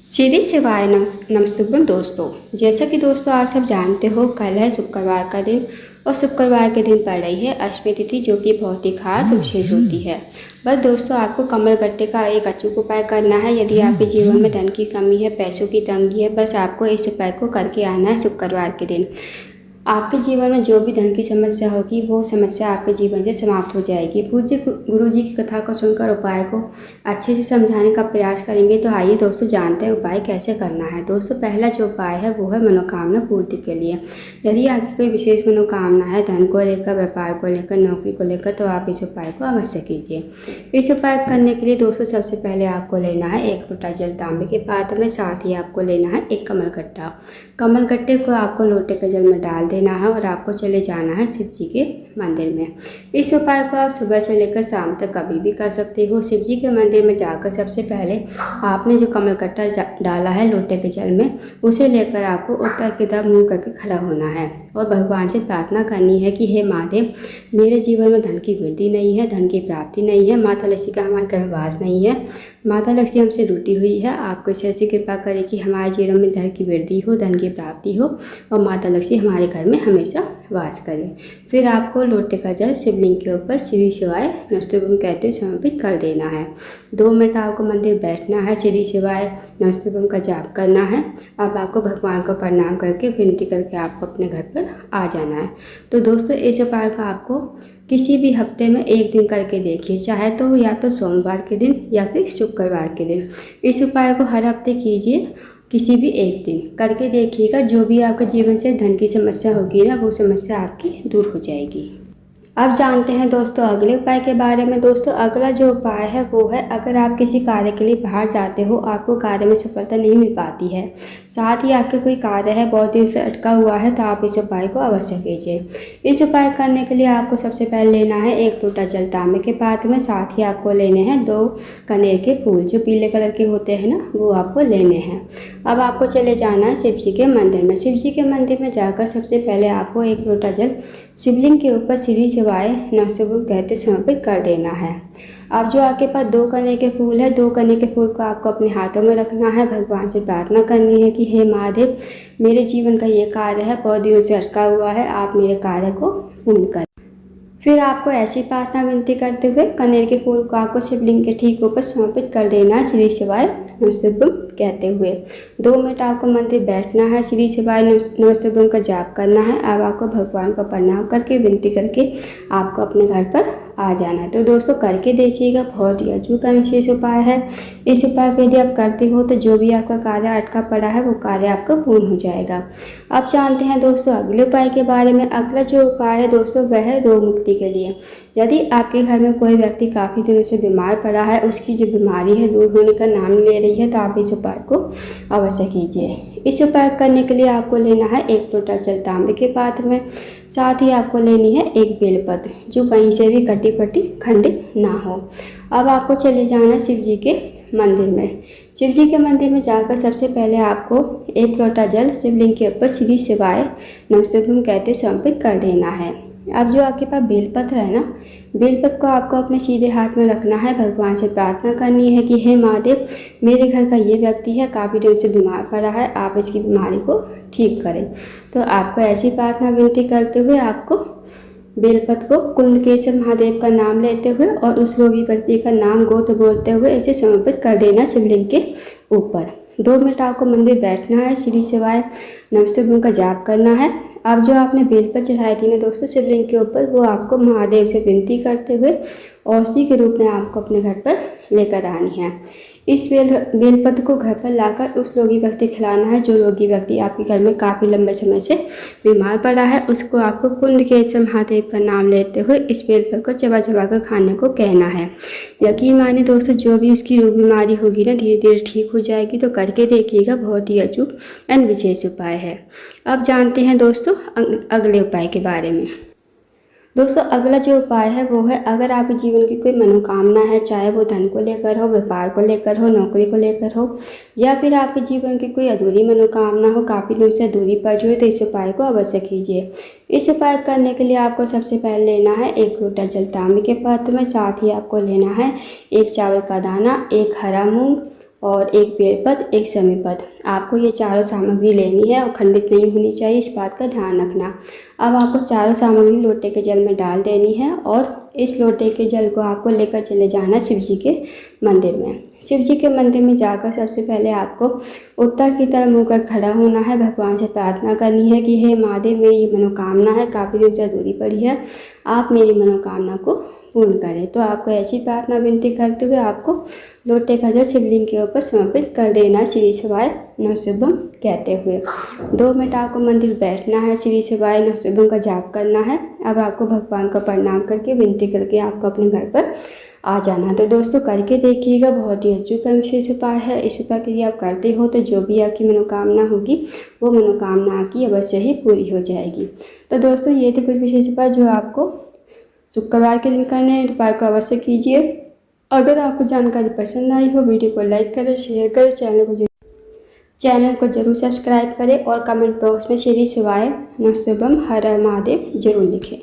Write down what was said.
श्री शिवाय नमस्तुभ्यम दोस्तों। जैसा कि दोस्तों आप सब जानते हो, कल है शुक्रवार का दिन और शुक्रवार के दिन पड़ रही है अष्टमी तिथि, जो कि बहुत ही खास विशेष होती है। बस दोस्तों, आपको कमल गट्टे का एक अचूक उपाय करना है। यदि आपके जीवन में धन की कमी है, पैसों की तंगी है, बस आपको इस उपाय को करके आना है शुक्रवार के दिन। आपके जीवन में जो भी धन की समस्या होगी, वो समस्या आपके जीवन से समाप्त हो जाएगी। पूज्य गुरु जी की कथा को सुनकर उपाय को अच्छे से समझाने का प्रयास करेंगे। तो आइए दोस्तों, जानते हैं उपाय कैसे करना है। दोस्तों, पहला जो उपाय है वो है मनोकामना पूर्ति के लिए। यदि आपकी कोई विशेष मनोकामना है, धन को लेकर, व्यापार को लेकर, नौकरी को लेकर, तो आप इस उपाय को अवश्य कीजिए। इस उपाय करने के लिए दोस्तों सबसे पहले आपको लेना है 1 लोटा जल तांबे के पात्र में। साथ ही आपको लेना है एक कमल गट्टा। कमल गट्टे को आपको लोटे के जल में डाल देना है और आपको चले जाना है शिव जी के मंदिर में। इस उपाय को आप सुबह से लेकर शाम तक कभी भी कर सकते हो। शिव जी के मंदिर में जाकर सबसे पहले आपने जो कमल गट्टा डाला है लोटे के जल में, उसे लेकर आपको उत्तर की तरफ मुँह करके खड़ा होना है और भगवान से प्रार्थना करनी है कि हे महादेव, मेरे जीवन में धन की वृद्धि नहीं है, धन की प्राप्ति नहीं है, माता लक्ष्मी का हमारे घर वास नहीं है, माता लक्ष्मी हमसे रूठी हुई है। आपको ऐसी कृपा करें कि हमारे जीवन में धन की वृद्धि हो, धन की प्राप्ति हो और माता लक्ष्मी हमारे घर में हमेशा वास करें। फिर आपको लोटे का जल शिवलिंग के ऊपर श्री शिवाय नमस्तुभ्यम कहते हुए समर्पित कर देना है। 2 मिनट आपको मंदिर बैठना है, श्री शिवाय नमस्तुभ्यम का जाप करना है। अब आपको भगवान को प्रणाम करके विनती करके आपको अपने घर पर आ जाना है। तो दोस्तों, इस उपाय का आपको किसी भी हफ्ते में 1 दिन करके देखिए, चाहे तो या तो सोमवार के दिन या फिर शुक्रवार के दिन। इस उपाय को हर हफ्ते कीजिए, किसी भी 1 दिन करके देखिएगा। जो भी आपके जीवन से धन की समस्या होगी ना, वो समस्या आपकी दूर हो जाएगी। अब जानते हैं दोस्तों अगले उपाय के बारे में। दोस्तों, अगला जो उपाय है वो है, अगर आप किसी कार्य के लिए बाहर जाते हो, आपको कार्य में सफलता नहीं मिल पाती है, साथ ही आपके कोई कार्य है बहुत दिन से अटका हुआ है, तो आप इस उपाय को अवश्य कीजिए। इस उपाय करने के लिए आपको सबसे पहले लेना है 1 लोटा जल तांबे के पात्र में। साथ ही आपको लेने हैं 2 कनेर के फूल, जो पीले कलर के होते हैं ना, वो आपको लेने हैं। अब आपको चले जाना है शिव जी के मंदिर में। शिव जी के मंदिर में जाकर सबसे पहले आपको 1 लोटा जल शिवलिंग के ऊपर श्री शिवाय नमस्तुभ्यम कहते समर्पित कर देना है। अब जो आपके पास 2 कनेर के फूल है, 2 कनेर के फूल को आपको अपने हाथों में रखना है। भगवान से प्रार्थना करनी है कि हे महादेव, मेरे जीवन का ये कार्य है, बहुत दिनों से अटका हुआ है, आप मेरे कार्य को पूर्ण करें। फिर आपको ऐसी प्रार्थना विनती करते हुए कनेर के फूल को आपको शिवलिंग के ठीक ऊपर समर्पित कर देना है, श्री शिवाय नमस्तुभ्यम कहते हुए। 2 मिनट आपको मंदिर बैठना है, श्री शिवाय नमस्तुभ्यम का जाप करना है। अब आपको भगवान को प्रणाम करके विनती करके आपको अपने घर पर आ जाना है। तो दोस्तों, करके देखिएगा, बहुत ही अद्भुत विशेष उपाय है। इस उपाय को यदि आप करते हो तो जो भी आपका कार्य अटका पड़ा है, वो कार्य आपका पूर्ण हो जाएगा। अब जानते हैं दोस्तों अगले उपाय के बारे में। अगला जो उपाय है दोस्तों, वह है रोग मुक्ति के लिए। यदि आपके घर में कोई व्यक्ति काफ़ी दिनों से बीमार पड़ा है, उसकी जो बीमारी है दूर होने का नाम ले रही है, तो आप इस उपाय को अवश्य कीजिए। इस उपाय करने के लिए आपको लेना है 1 लोटा जल तांबे के पात्र में। साथ ही आपको लेनी है एक बेलपत्र, जो कहीं से भी कटी फटी खंडित ना हो। अब आपको चले जाना शिव जी के मंदिर में। शिव जी के मंदिर में जाकर सबसे पहले आपको 1 लोटा जल शिवलिंग के ऊपर श्री शिवाय नमस्तुभ्यम कहते समर्पित कर देना है। अब जो आपके पास बेलपत्र है ना, बेलपत्र को आपको अपने सीधे हाथ में रखना है। भगवान से प्रार्थना करनी है कि हे महादेव, मेरे घर का ये व्यक्ति है, काफ़ी दिन से बीमार पड़ा है, आप इसकी बीमारी को ठीक करें। तो आपको ऐसी प्रार्थना विनती करते हुए आपको बेलपत्र को कुंदकेश्वर महादेव का नाम लेते हुए और उस रोगी व्यक्ति का नाम गोत्र बोलते हुए इसे समर्पित कर देना शिवलिंग के ऊपर। 2 मिनट आपको मंदिर बैठना है, श्री शिवाय नमस्तुभ्यम का जाप करना है। अब जो आपने बेलपत्र चढ़ाई थी ना दोस्तों शिवलिंग के ऊपर, वो आपको महादेव से विनती करते हुए औषधि के रूप में आपको अपने घर पर लेकर आनी है। इस बेलपत्र को घर पर लाकर उस रोगी व्यक्ति खिलाना है। जो रोगी व्यक्ति आपके घर में काफ़ी लंबे समय से बीमार पड़ा है, उसको आपको कुंदकेश्वर महादेव का नाम लेते हुए इस बेलपत्र को चबा चबा कर खाने को कहना है। यकीन माने दोस्तों, जो भी उसकी रोग बीमारी होगी ना, धीरे धीरे ठीक हो जाएगी। तो करके देखिएगा, बहुत ही अचूक एंड विशेष उपाय है। अब जानते हैं दोस्तों अगले उपाय के बारे में। दोस्तों, अगला जो उपाय है वो है, अगर आपके जीवन की कोई मनोकामना है, चाहे वो धन को लेकर हो, व्यापार को लेकर हो, नौकरी को लेकर हो, या फिर आपके जीवन की कोई अधूरी मनोकामना हो, काफ़ी दिनों से अधूरी पड़ी हो, तो इस उपाय को अवश्य कीजिए। इस उपाय करने के लिए आपको सबसे पहले लेना है 1 लोटा जल तांबे के पात्र में। साथ ही आपको लेना है 1 चावल का दाना, 1 हरा मूंग और एक बेलपत्र, एक समीपत्र। आपको ये चारों सामग्री लेनी है और खंडित नहीं होनी चाहिए, इस बात का ध्यान रखना। अब आपको चारों सामग्री लोटे के जल में डाल देनी है और इस लोटे के जल को आपको लेकर चले जाना शिव जी के मंदिर में। शिव जी के मंदिर में जाकर सबसे पहले आपको उत्तर की तरफ मुँह कर खड़ा होना है। भगवान से प्रार्थना करनी है कि हे महादेव, मेरी ये मनोकामना है, काफ़ी दिन से अधूरी पड़ी है, आप मेरी मनोकामना को पूर्ण करें। तो आपको ऐसी प्रार्थना विनती करते हुए आपको लोटे का जल शिवलिंग के ऊपर समर्पित कर देना, श्री शिवाय नमः शिवाय कहते हुए। 2 मिनट आपको मंदिर बैठना है, श्री शिवाय नमः शिवाय का जाप करना है। अब आपको भगवान का प्रणाम करके विनती करके आपको अपने घर पर आ जाना। तो दोस्तों करके देखिएगा, बहुत ही अचूक विशेष उपाय है। इस उपाय के लिए आप करते हो तो जो भी आपकी मनोकामना होगी वो मनोकामना आपकी अवश्य ही पूरी हो जाएगी। तो दोस्तों ये थे कुछ विशेष उपाय जो आपको शुक्रवार के दिन करने हैं। उपाय को अवश्य कीजिए। अगर आपको जानकारी पसंद आई हो, वीडियो को लाइक करें, शेयर करें, चैनल को जरूर सब्सक्राइब करें और कमेंट बॉक्स में श्री शिवाय नमः शिवाय हर हर महादेव जरूर लिखें।